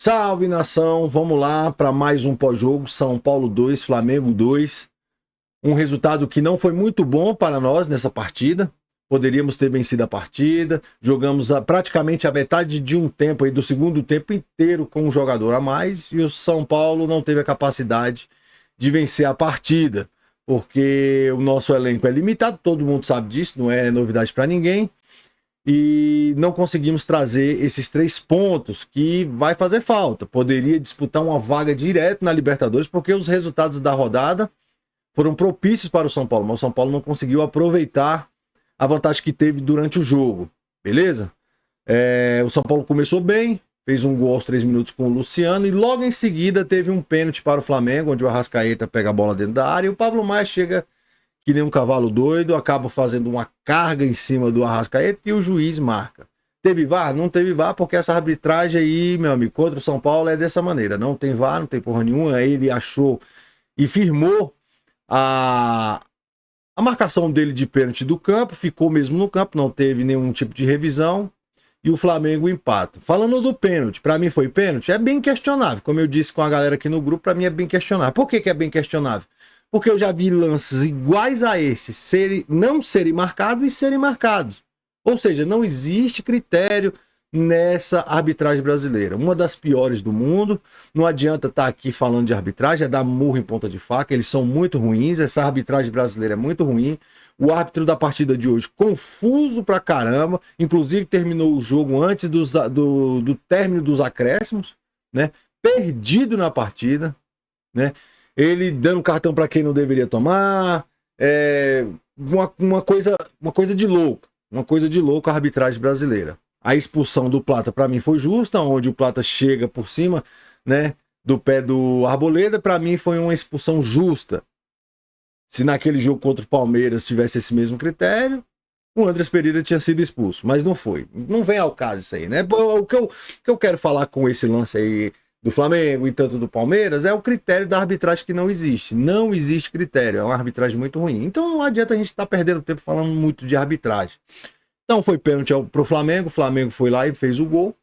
Salve, nação! Vamos lá para mais um pós-jogo. São Paulo 2, Flamengo 2. Um resultado que não foi muito bom para nós nessa partida. Poderíamos ter vencido a partida. Jogamos praticamente a metade de um tempo, aí, do segundo tempo inteiro com um jogador a mais. E o São Paulo não teve a capacidade de vencer a partida. Porque o nosso elenco é limitado, todo mundo sabe disso, não é novidade para ninguém. E não conseguimos trazer esses 3 pontos que vai fazer falta. Poderia disputar uma vaga direto na Libertadores, porque os resultados da rodada foram propícios para o São Paulo, mas o São Paulo não conseguiu aproveitar a vantagem que teve durante o jogo, beleza? O São Paulo começou bem, fez um gol aos 3 minutos com o Luciano, e logo em seguida teve um pênalti para o Flamengo, onde o Arrascaeta pega a bola dentro da área, e o Pablo Maia chega que nem um cavalo doido, acaba fazendo uma carga em cima do Arrascaeta e o juiz marca. Teve VAR? Não teve VAR, porque essa arbitragem aí, meu amigo, contra o São Paulo é dessa maneira. Não tem VAR, não tem porra nenhuma. Aí ele achou e firmou a marcação dele de pênalti do campo, ficou mesmo no campo, não teve nenhum tipo de revisão, e o Flamengo empata. Falando do pênalti, pra mim foi pênalti? É bem questionável. Como eu disse com a galera aqui no grupo, pra mim é bem questionável. Por que é bem questionável? Porque eu já vi lances iguais a esse não serem marcados e serem marcados. Ou seja, não existe critério nessa arbitragem brasileira. Uma das piores do mundo. Não adianta estar aqui falando de arbitragem, é dar murro em ponta de faca. Eles são muito ruins, essa arbitragem brasileira é muito ruim. O árbitro da partida de hoje, confuso pra caramba. Inclusive terminou o jogo antes do término dos acréscimos, né? Perdido na partida, né? Ele dando cartão para quem não deveria tomar, uma coisa de louco, a arbitragem brasileira. A expulsão do Plata para mim foi justa, onde o Plata chega por cima, né, do pé do Arboleda, para mim foi uma expulsão justa. Se naquele jogo contra o Palmeiras tivesse esse mesmo critério, o Andrés Pereira tinha sido expulso, mas não foi. Não vem ao caso isso aí, né? O que eu quero falar com esse lance aí do Flamengo e tanto do Palmeiras é o critério da arbitragem que não existe. Não existe critério, é uma arbitragem muito ruim. Então não adianta a gente estar perdendo tempo falando muito de arbitragem. Então foi pênalti pro Flamengo, o Flamengo foi lá e fez o gol,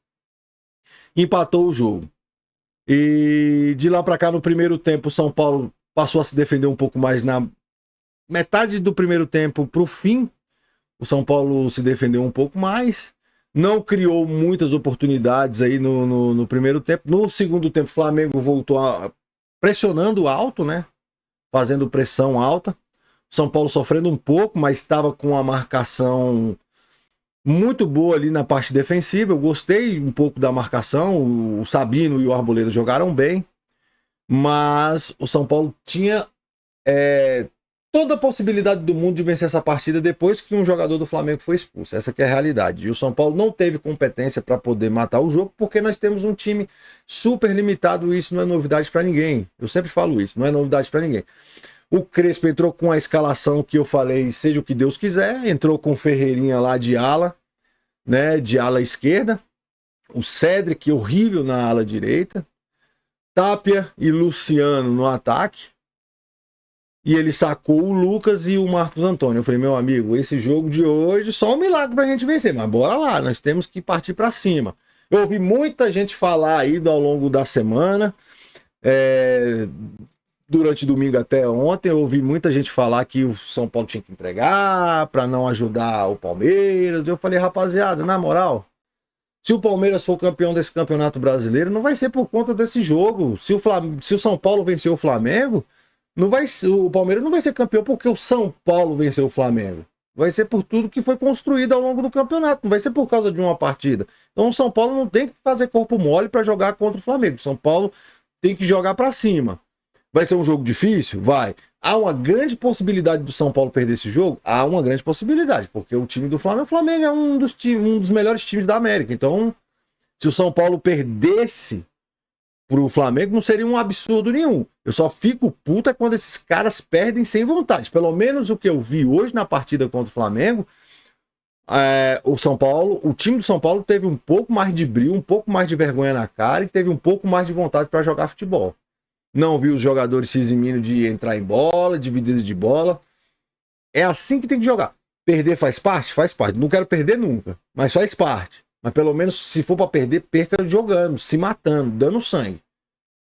empatou o jogo. E de lá para cá, no primeiro tempo, o São Paulo passou a se defender um pouco mais. Na metade do primeiro tempo pro fim, o São Paulo se defendeu um pouco mais. Não criou muitas oportunidades aí no primeiro tempo. No segundo tempo, o Flamengo voltou pressionando alto, né? Fazendo pressão alta. São Paulo sofrendo um pouco, mas estava com uma marcação muito boa ali na parte defensiva. Eu gostei um pouco da marcação. O Sabino e o Arboleda jogaram bem. Mas o São Paulo tinha toda a possibilidade do mundo de vencer essa partida depois que um jogador do Flamengo foi expulso. Essa que é a realidade. E o São Paulo não teve competência para poder matar o jogo, porque nós temos um time super limitado e isso não é novidade para ninguém. Eu sempre falo isso, não é novidade para ninguém. O Crespo entrou com a escalação que eu falei, seja o que Deus quiser, entrou com o Ferreirinha lá de ala, né, de ala esquerda, o Cedric horrível na ala direita, Tapia e Luciano no ataque. E ele sacou o Lucas e o Marcos Antônio. Eu falei, meu amigo, esse jogo de hoje só um milagre pra gente vencer. Mas bora lá, nós temos que partir pra cima. Eu ouvi muita gente falar aí ao longo da semana, durante domingo até ontem, eu ouvi muita gente falar que o São Paulo tinha que entregar pra não ajudar o Palmeiras. Eu falei, rapaziada, na moral, se o Palmeiras for campeão desse campeonato brasileiro, não vai ser por conta desse jogo. Se o São Paulo vencer o Flamengo, o Palmeiras não vai ser campeão porque o São Paulo venceu o Flamengo. Vai ser por tudo que foi construído ao longo do campeonato. Não vai ser por causa de uma partida. Então o São Paulo não tem que fazer corpo mole para jogar contra o Flamengo. O São Paulo tem que jogar para cima. Vai ser um jogo difícil? Vai. Há uma grande possibilidade do São Paulo perder esse jogo? Há uma grande possibilidade, porque o time do Flamengo, é um dos melhores times da América. Então, se o São Paulo perdesse pro Flamengo, não seria um absurdo nenhum. Eu só fico puta quando esses caras perdem sem vontade. Pelo menos o que eu vi hoje na partida contra o Flamengo, o time do São Paulo teve um pouco mais de brilho, um pouco mais de vergonha na cara e teve um pouco mais de vontade para jogar futebol. Não vi os jogadores se eximindo de entrar em bola, dividida de bola. É assim que tem que jogar. Perder faz parte? Faz parte. Não quero perder nunca, mas faz parte. Mas pelo menos, se for para perder, perca jogando, se matando, dando sangue.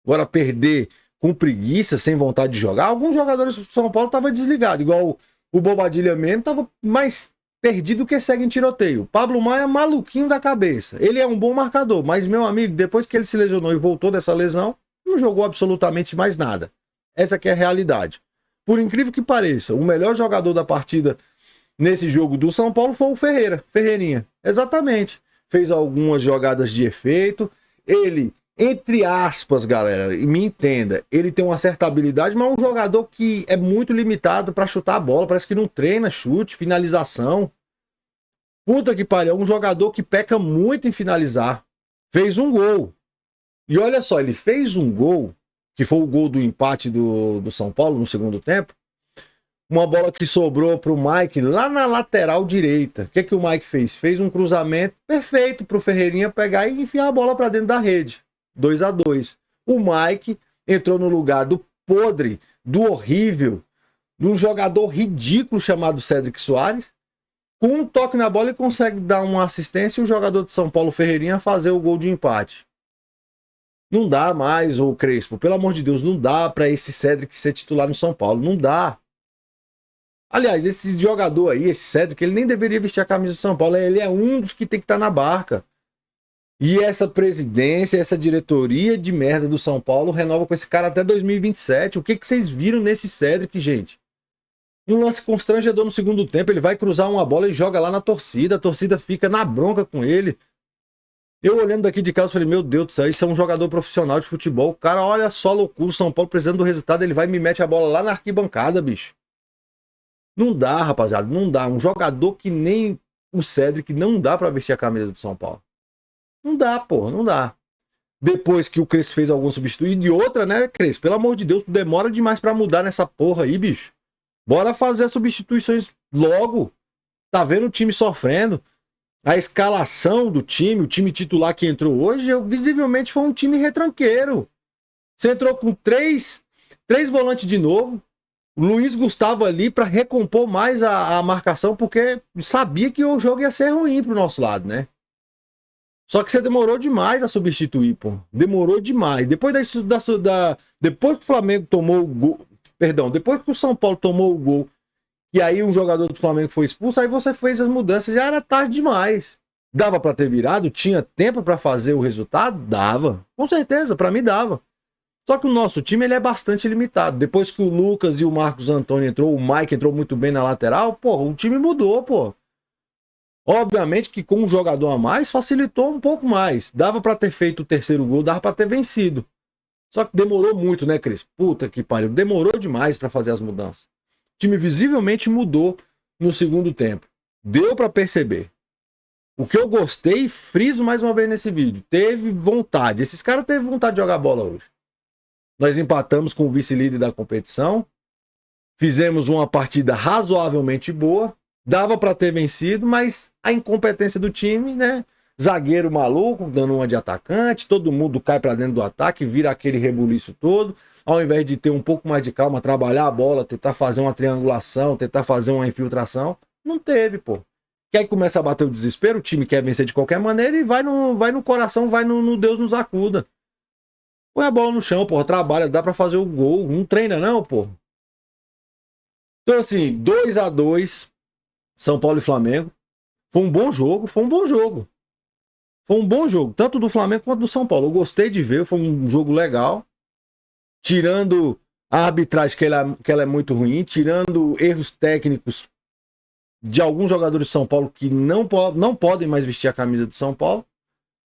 Agora, perder com preguiça, sem vontade de jogar, alguns jogadores do São Paulo estavam desligados, igual o Bobadilha mesmo, estava mais perdido que segue em tiroteio. O Pablo Maia é maluquinho da cabeça. Ele é um bom marcador, mas, meu amigo, depois que ele se lesionou e voltou dessa lesão, não jogou absolutamente mais nada. Essa que é a realidade. Por incrível que pareça, o melhor jogador da partida nesse jogo do São Paulo foi o Ferreirinha. Exatamente. Fez algumas jogadas de efeito. Ele, entre aspas, galera, me entenda, ele tem uma certa habilidade, mas é um jogador que é muito limitado para chutar a bola. Parece que não treina chute, finalização. Puta que pariu, é um jogador que peca muito em finalizar. Fez um gol. E olha só, ele fez um gol, que foi o gol do empate do São Paulo no segundo tempo. Uma bola que sobrou pro Mike lá na lateral direita. O que o Mike fez? Fez um cruzamento perfeito pro Ferreirinha pegar e enfiar a bola para dentro da rede. 2-2. O Mike entrou no lugar do podre, do horrível, de um jogador ridículo chamado Cédric Soares. Com um toque na bola ele consegue dar uma assistência e o jogador de São Paulo, Ferreirinha, fazer o gol de empate. Não dá mais, ô Crespo. Pelo amor de Deus, não dá para esse Cédric ser titular no São Paulo. Não dá. Aliás, esse jogador aí, esse Cédric, ele nem deveria vestir a camisa do São Paulo. Ele é um dos que tem que estar na barca. E essa presidência, essa diretoria de merda do São Paulo renova com esse cara até 2027. O que vocês viram nesse Cédric, gente? Um lance constrangedor no segundo tempo. Ele vai cruzar uma bola e joga lá na torcida. A torcida fica na bronca com ele. Eu olhando daqui de casa, falei, meu Deus do céu, isso é um jogador profissional de futebol. O cara, olha só, loucura, o São Paulo precisando do resultado, ele vai e me mete a bola lá na arquibancada, bicho. Não dá, rapaziada, não dá. Um jogador que nem o Cédric, não dá pra vestir a camisa do São Paulo. Não dá, porra, não dá. Depois que o Crespo fez algum substituto, e outra, né, Crespo? Pelo amor de Deus, demora demais pra mudar nessa porra aí, bicho. Bora fazer as substituições logo. Tá vendo o time sofrendo? A escalação do time, o time titular que entrou hoje, visivelmente foi um time retranqueiro. Você entrou com três volantes de novo. O Luiz Gustavo ali para recompor mais a marcação, porque sabia que o jogo ia ser ruim pro nosso lado, né? Só que você demorou demais a substituir, pô. Demorou demais. Depois depois que o Flamengo tomou o gol. Perdão, depois que o São Paulo tomou o gol, e aí um jogador do Flamengo foi expulso, aí você fez as mudanças, já era tarde demais. Dava para ter virado? Tinha tempo para fazer o resultado? Dava. Com certeza, para mim dava. Só que o nosso time ele é bastante limitado. Depois que o Lucas e o Marcos Antônio entrou, o Mike entrou muito bem na lateral, pô, o time mudou, pô. Obviamente que com um jogador a mais facilitou um pouco mais. Dava para ter feito o terceiro gol, dava para ter vencido. Só que demorou muito, né, Cris? Puta que pariu. Demorou demais para fazer as mudanças. O time visivelmente mudou no segundo tempo. Deu para perceber. O que eu gostei, friso mais uma vez nesse vídeo, teve vontade. Esses caras teve vontade de jogar bola hoje. Nós empatamos com o vice-líder da competição. Fizemos uma partida razoavelmente boa. Dava para ter vencido, mas a incompetência do time, né? Zagueiro maluco, dando uma de atacante, todo mundo cai para dentro do ataque, vira aquele rebuliço todo. Ao invés de ter um pouco mais de calma, trabalhar a bola, tentar fazer uma triangulação, tentar fazer uma infiltração, não teve, pô. Que aí começa a bater o desespero, o time quer vencer de qualquer maneira e vai no coração, vai no Deus nos acuda. Põe a bola no chão, pô, trabalha, dá para fazer o gol, não treina não, pô. Então assim, 2-2, São Paulo e Flamengo. Foi um bom jogo, foi um bom jogo. Foi um bom jogo, tanto do Flamengo quanto do São Paulo. Eu gostei de ver, foi um jogo legal. Tirando a arbitragem, que ela é muito ruim, tirando erros técnicos de alguns jogadores de São Paulo que não podem mais vestir a camisa de São Paulo.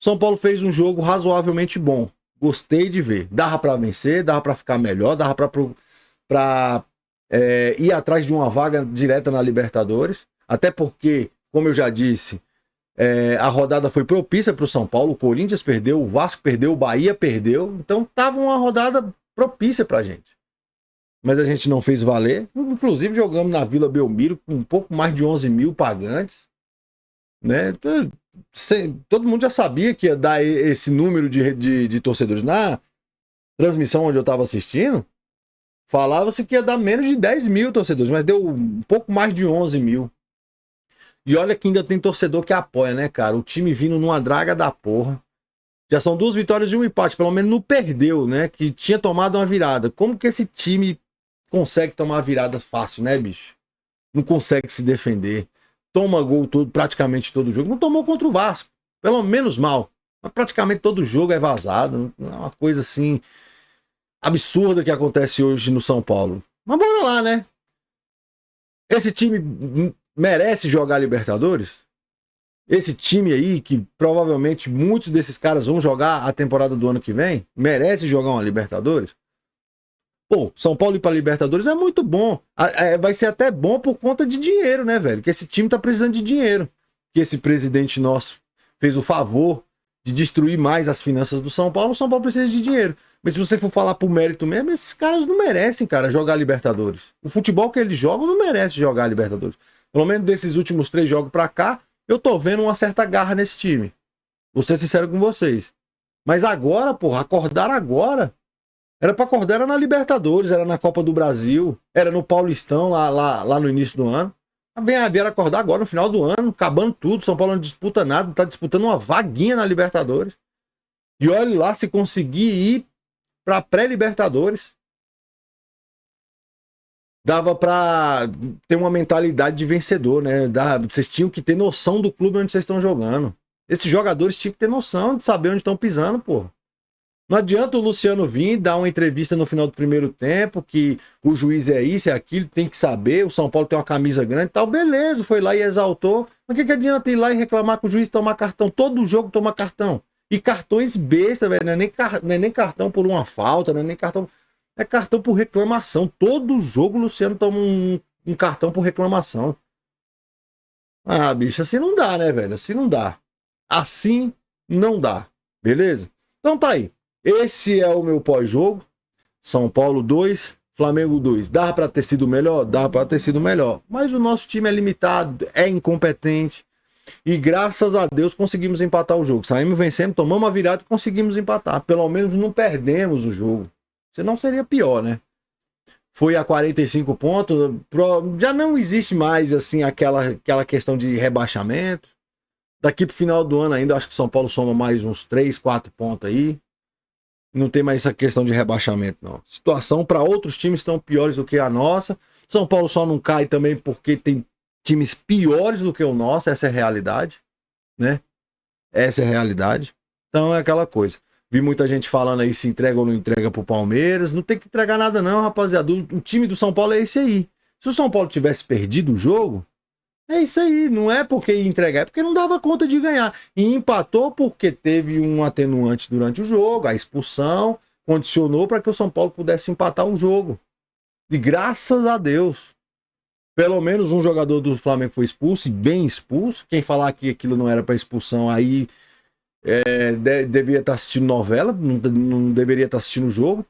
São Paulo fez um jogo razoavelmente bom. Gostei de ver. Dava para vencer, dava para ficar melhor, dava para ir atrás de uma vaga direta na Libertadores. Até porque, como eu já disse, a rodada foi propícia para o São Paulo. O Corinthians perdeu, o Vasco perdeu, o Bahia perdeu. Então tava uma rodada propícia pra gente. Mas a gente não fez valer. Inclusive jogamos na Vila Belmiro com um pouco mais de 11 mil pagantes, né? Todo mundo já sabia que ia dar esse número de torcedores. Na transmissão onde eu estava assistindo, falava-se que ia dar menos de 10 mil torcedores, mas deu um pouco mais de 11 mil. E olha que ainda tem torcedor que apoia, né, cara? O time vindo numa draga da porra. Já são 2 vitórias e um empate, pelo menos não perdeu, né? Que tinha tomado uma virada. Como que esse time consegue tomar uma virada fácil, né, bicho? Não consegue se defender. Toma gol todo, praticamente todo jogo. Não tomou contra o Vasco. Pelo menos mal. Mas praticamente todo jogo é vazado. É uma coisa assim absurda que acontece hoje no São Paulo. Mas bora lá, né? Esse time merece jogar Libertadores? Esse time aí, que provavelmente muitos desses caras vão jogar a temporada do ano que vem, merece jogar uma Libertadores? Pô, São Paulo ir pra Libertadores é muito bom. Vai ser até bom por conta de dinheiro, né, velho? Que esse time tá precisando de dinheiro. Que esse presidente nosso fez o favor de destruir mais as finanças do São Paulo. O São Paulo precisa de dinheiro. Mas se você for falar por mérito mesmo, esses caras não merecem, cara, jogar Libertadores. O futebol que eles jogam não merece jogar Libertadores. Pelo menos desses últimos 3 jogos pra cá, eu tô vendo uma certa garra nesse time. Vou ser sincero com vocês. Mas agora, porra, acordaram agora. Era pra acordar, era na Libertadores, era na Copa do Brasil, era no Paulistão, lá no início do ano. Vieram acordar agora no final do ano, acabando tudo. São Paulo não disputa nada, tá disputando uma vaguinha na Libertadores. E olha lá, se conseguir ir pra pré-Libertadores, dava pra ter uma mentalidade de vencedor, né? Vocês tinham que ter noção do clube onde vocês estão jogando. Esses jogadores tinham que ter noção de saber onde estão pisando, pô. Não adianta o Luciano vir dar uma entrevista no final do primeiro tempo, que o juiz é isso, é aquilo, tem que saber, o São Paulo tem uma camisa grande e tal, beleza, foi lá e exaltou. Mas o que adianta ir lá e reclamar com o juiz tomar cartão? Todo jogo toma cartão. E cartões besta, velho, não é nem cartão por uma falta, não é nem cartão... É cartão por reclamação. Todo jogo o Luciano toma um cartão por reclamação. Ah, bicho, assim não dá, né, velho? Assim não dá. Assim não dá. Beleza? Então tá aí. Esse é o meu pós-jogo. São Paulo 2, Flamengo 2. Dá pra ter sido melhor? Dá pra ter sido melhor. Mas o nosso time é limitado, é incompetente. E graças a Deus conseguimos empatar o jogo. Saímos vencendo, tomamos a virada e conseguimos empatar. Pelo menos não perdemos o jogo. Senão seria pior, né? Foi a 45 pontos. Já não existe mais assim aquela questão de rebaixamento. Daqui pro final do ano ainda, acho que São Paulo soma mais uns 3, 4 pontos aí. Não tem mais essa questão de rebaixamento, não. Situação para outros times estão piores do que a nossa. São Paulo só não cai também porque tem times piores do que o nosso. Essa é a realidade, né? Essa é a realidade. Então é aquela coisa. Vi muita gente falando aí se entrega ou não entrega pro Palmeiras. Não tem que entregar nada não, rapaziada. O time do São Paulo é esse aí. Se o São Paulo tivesse perdido o jogo, é isso aí. Não é porque ia entregar, é porque não dava conta de ganhar. E empatou porque teve um atenuante durante o jogo, a expulsão, condicionou para que o São Paulo pudesse empatar o jogo. E graças a Deus, pelo menos um jogador do Flamengo foi expulso, e bem expulso. Quem falar que aquilo não era para expulsão, aí deveria estar assistindo novela, não deveria estar assistindo o jogo,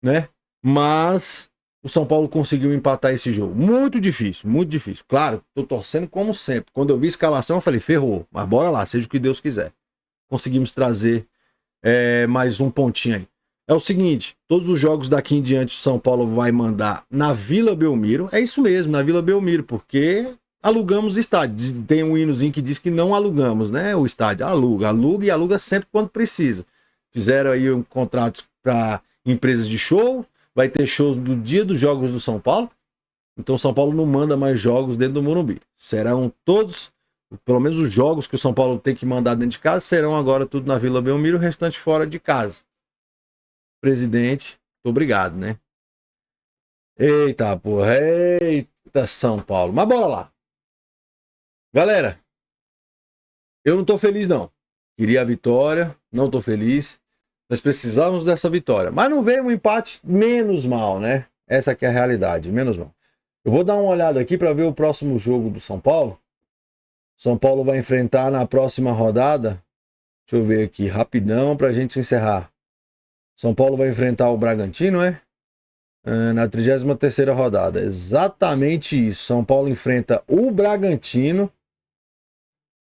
né? Mas o São Paulo conseguiu empatar esse jogo. Muito difícil, muito difícil. Claro, tô torcendo como sempre. Quando eu vi a escalação, eu falei, ferrou. Mas bora lá, seja o que Deus quiser. Conseguimos trazer mais um pontinho aí. É o seguinte, todos os jogos daqui em diante o São Paulo vai mandar na Vila Belmiro. É isso mesmo, na Vila Belmiro, porque alugamos o estádio. Tem um hinozinho que diz que não alugamos, né? O estádio aluga e aluga sempre quando precisa. Fizeram aí contratos para empresas de show. Vai ter shows do dia dos jogos do São Paulo. Então o São Paulo não manda mais jogos dentro do Morumbi. Serão todos, pelo menos os jogos que o São Paulo tem que mandar dentro de casa, serão agora tudo na Vila Belmiro, o restante fora de casa. Presidente, muito obrigado, né? Eita, porra. Eita, São Paulo. Mas bora lá. Galera, eu não tô feliz, não. Queria a vitória, não tô feliz. Nós precisávamos dessa vitória. Mas não veio um empate, menos mal, né? Essa aqui é a realidade, menos mal. Eu vou dar uma olhada aqui para ver o próximo jogo do São Paulo. São Paulo vai enfrentar na próxima rodada. Deixa eu ver aqui, rapidão, pra gente encerrar. São Paulo vai enfrentar o Bragantino, na 33ª rodada. Exatamente isso. São Paulo enfrenta o Bragantino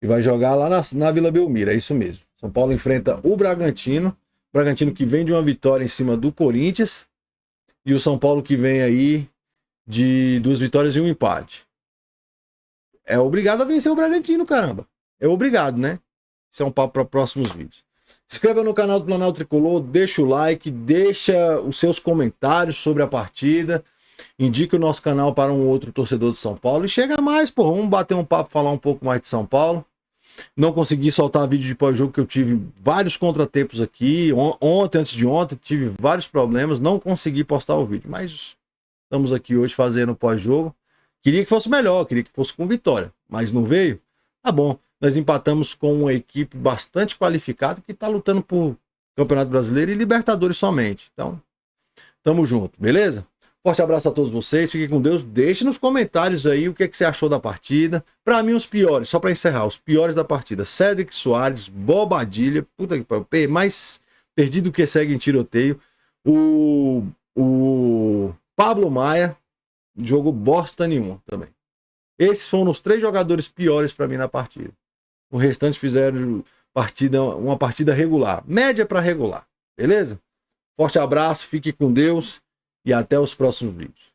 e vai jogar lá na Vila Belmiro. É isso mesmo. São Paulo enfrenta o Bragantino. Bragantino que vem de uma vitória em cima do Corinthians. E o São Paulo que vem aí de 2 vitórias e um empate. é obrigado a vencer o Bragantino, caramba. É obrigado, né? Isso é um papo para próximos vídeos. Se inscreva no canal do Planalto Tricolor, deixa o like, deixa os seus comentários sobre a partida, indique o nosso canal para um outro torcedor de São Paulo e chega mais, pô, vamos bater um papo, falar um pouco mais de São Paulo. Não consegui soltar vídeo de pós-jogo, que eu tive vários contratempos aqui, ontem, antes de ontem, tive vários problemas, não consegui postar o vídeo, mas estamos aqui hoje fazendo pós-jogo. Queria que fosse melhor, queria que fosse com vitória, mas não veio. Tá bom, nós empatamos com uma equipe bastante qualificada que está lutando por Campeonato Brasileiro e Libertadores somente. Então, tamo junto, beleza? Forte abraço a todos vocês, fiquem com Deus. Deixe nos comentários aí o que, é que você achou da partida. Para mim, os piores, só para encerrar, os piores da partida: Cédric Soares, Bobadilha, puta que pariu, mais perdido que segue em tiroteio. O Pablo Maia, jogou bosta nenhuma também. Esses foram os 3 jogadores piores para mim na partida. O restante fizeram uma partida regular, média para regular, beleza? Forte abraço, fique com Deus e até os próximos vídeos.